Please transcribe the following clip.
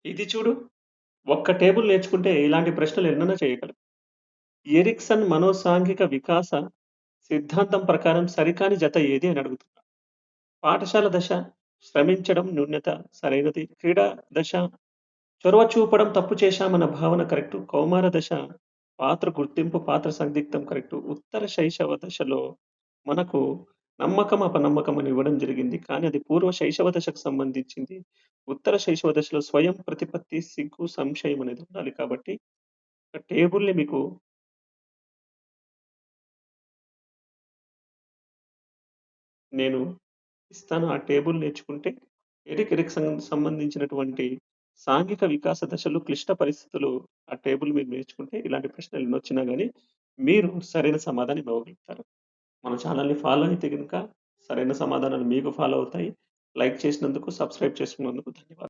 ఇది చూడు. ఒక్క టేబుల్ నేర్చుకుంటే ఇలాంటి ప్రశ్నలు ఎన్నైనా చేయగలం. ఎరిక్సన్ మనోసాంఘిక వికాస సిద్ధాంతం ప్రకారం సరికాని జత ఏది అని అడుగుతున్నా. పాఠశాల దశ శ్రమించడం న్యూనత సరైనది. క్రీడా దశ చొరవ చూపడం తప్పు చేశామన్న భావన కరెక్టు. కౌమార దశ పాత్ర గుర్తింపు, పాత్ర సందిగ్ధం కరెక్టు. ఉత్తర శైశవ దశలో మనకు నమ్మకం, అపనమ్మకం అని ఇవ్వడం జరిగింది. కానీ అది పూర్వ శైశవ దశకు సంబంధించింది. ఉత్తర శైశవ దశలో స్వయం ప్రతిపత్తి, సిగ్గు, సంశయం అనేది ఉండాలి కాబట్టి ఒక టేబుల్‌ని మీకు నేను ఇస్తాను. ఆ టేబుల్ నేర్చుకుంటే సంబంధించినటువంటి సాంఘిక వికాస దశలు, క్లిష్ట పరిస్థితులు ఆ టేబుల్ మీరు నేర్చుకుంటే ఇలాంటి ప్రశ్నలు ఎన్నొచ్చినా గాని మీరు సరైన సమాధానం ఇవ్వగలుగుతారు. మన ఛానెల్‌ని ఫాలో అయితే గనుక సరైన సమాధానాలు మీకు ఫాలో అవుతాయి. లైక్ చేసినందుకు, సబ్స్క్రైబ్ చేసుకున్నందుకు ధన్యవాదాలు.